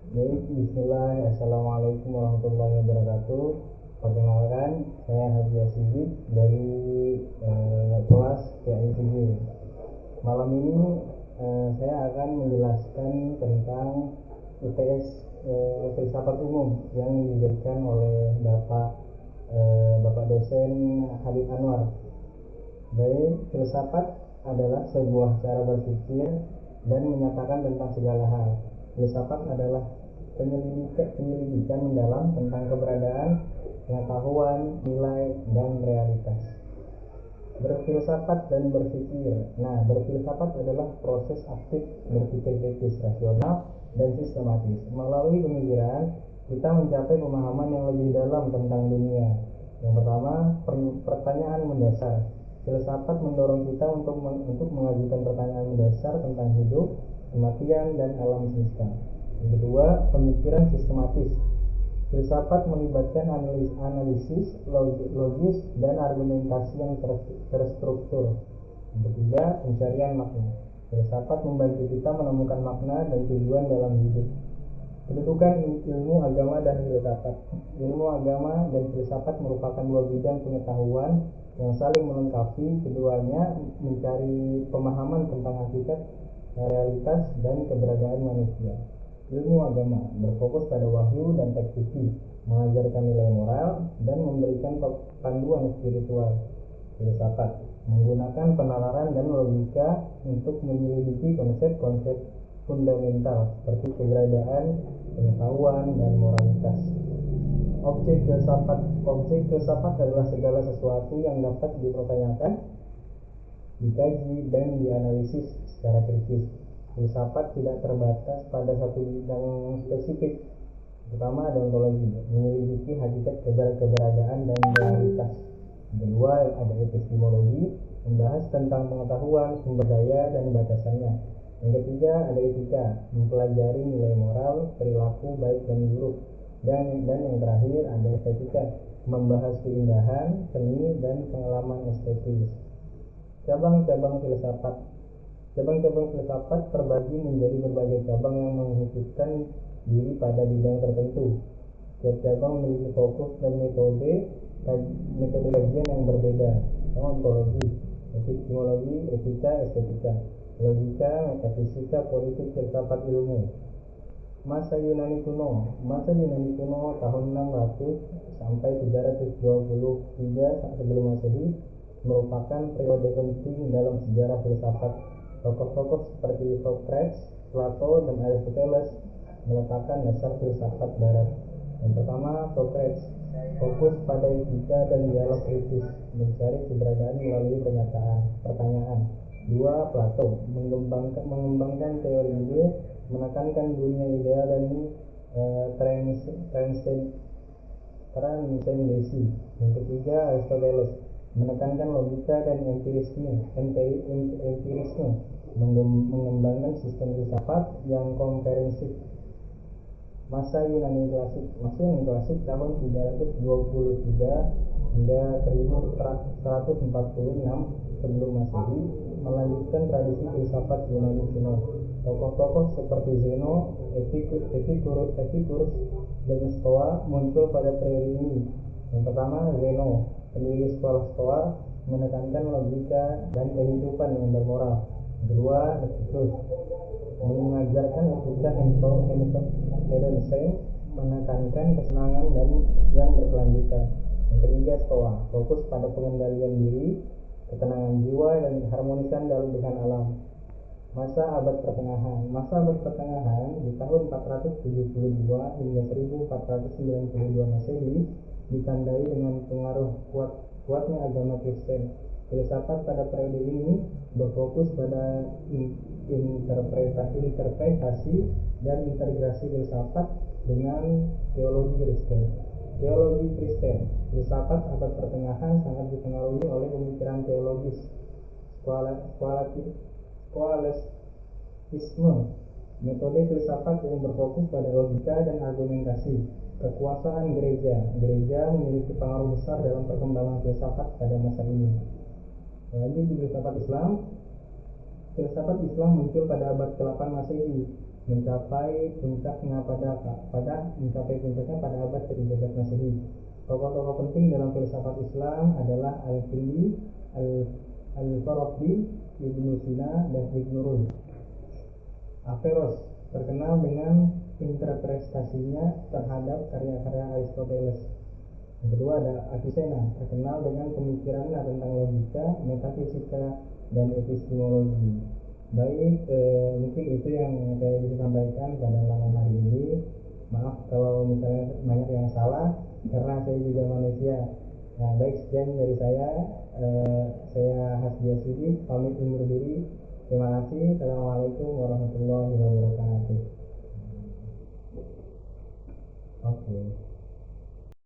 Baik, bismillah, assalamualaikum warahmatullahi wabarakatuh. Perkenalkan, saya Haji Asidik dari kelas PICJ. Malam ini saya akan menjelaskan tentang UTS filsafat umum yang diberikan oleh Bapak dosen Habib Anwar. Baik, filsafat adalah sebuah cara berpikir dan menyatakan tentang segala hal. Filsafat adalah penyelidikan mendalam tentang keberadaan, pengetahuan, nilai, dan realitas. Berfilsafat dan berpikir. Nah, berfilsafat adalah proses aktif berpikir kritis, rasional, dan sistematis. Melalui pemikiran, kita mencapai pemahaman yang lebih dalam tentang dunia. Yang pertama, pertanyaan mendasar. Filsafat mendorong kita untuk mengajukan pertanyaan mendasar tentang hidup, kematian, dan alam semesta. Yang kedua, pemikiran sistematis. Filsafat melibatkan analisis logis dan argumentasi yang terstruktur. Yang ketiga, pencarian makna. Filsafat membantu kita menemukan makna dan tujuan dalam hidup. Kedudukan ilmu agama dan filsafat. Ilmu agama dan filsafat merupakan dua bidang pengetahuan yang saling melengkapi. Keduanya mencari pemahaman tentang hakikat, realitas, dan keberadaan manusia. Ilmu agama berfokus pada wahyu dan teks suci, mengajarkan nilai moral, dan memberikan panduan spiritual. Filsafat menggunakan penalaran dan logika untuk menyelidiki konsep-konsep fundamental seperti keberadaan, pengetahuan, dan moralitas. Objek filsafat adalah segala sesuatu yang dapat dipertanyakan, dikaji, dan dianalisis secara kritis. Filsafat tidak terbatas pada satu bidang spesifik. Pertama, ada ontologi, menyelidiki hakikat keberadaan dan realitas. Kedua, ada epistemologi, membahas tentang pengetahuan, sumber daya, dan batasannya. Yang ketiga, ada etika, mempelajari nilai moral, perilaku baik dan buruk. Dan yang terakhir, ada estetika, membahas keindahan, seni, dan pengalaman estetis. Cabang-cabang filsafat. Cabang-cabang filsafat terbagi menjadi berbagai cabang yang mengkhususkan diri pada bidang tertentu. Setiap cabang memiliki fokus dan metode kajian yang berbeda. Ontologi, epistemologi, etika, estetika, logika, metafisika, politik, filsafat ilmu. Masa Yunani kuno tahun 600 sampai 323 sebelum Masehi merupakan periode penting dalam sejarah filsafat. Tokoh-tokoh seperti Socrates, Plato, dan Aristoteles meletakkan dasar filsafat barat. Yang pertama, Socrates fokus pada etika dan dialog kritis, mencari keberadaan melalui pertanyaan. Dua, Plato mengembangkan teori ide, menekankan dunia ideal dan transcendensi. Yang ketiga, Aristoteles menekankan logika dan empirisme, mengembangkan sistem filsafat yang komprehensif. Masa Yunani klasik tahun 323 hingga 1146 sebelum Masehi melanjutkan tradisi filsafat Yunani kuno. Tokoh-tokoh seperti Zeno, Epicurus, dan Stoa muncul pada periode ini. Yang pertama, Zeno, pendiri sekolah Stoa, menekankan logika dan kehidupan yang bermoral. Kedua, Epicurus mengajarkan etika hedonisme, menekankan kesenangan dan yang berkelanjutan. Yang ketiga, Stoa, fokus pada pengendalian diri, ketenangan jiwa, dan keharmonisan dengan alam. Masa abad pertengahan di tahun 472 hingga 1492 Masehi ditandai dengan pengaruh kuatnya agama Kristen. Filsafat pada periode ini berfokus pada interpretasi dan integrasi filsafat dengan teologi Kristen. Filsafat abad pertengahan sangat dipengaruhi oleh pemikiran teologis skolastisme, metode filsafat yang berfokus pada logika dan argumentasi. Kekuasaan gereja memiliki pengaruh besar dalam perkembangan filsafat pada masa ini. Lanjut di filsafat Islam. filsafat Islam muncul pada abad ke-8 Masehi, mencapai puncaknya pada abad ke-13 Masehi. Tokoh-tokoh penting dalam filsafat Islam adalah Al-Kindi, Al-Farabi, Ibnu Sina, dan Ibnu Rushd. Averroes terkenal dengan interpretasinya terhadap karya-karya Aristoteles. Yang kedua ada Avicenna, terkenal dengan pemikirannya tentang logika, metafisika, dan epistemologi. Baik, mungkin itu yang saya bisa sampaikan pada malam hari ini. Maaf kalau misalnya banyak yang salah, karena saya juga manusia. Nah, baik, sekian dari saya. Saya Hasbi Asidik, pamit undur diri. Terima kasih. Assalamualaikum warahmatullahi wabarakatuh. Oke.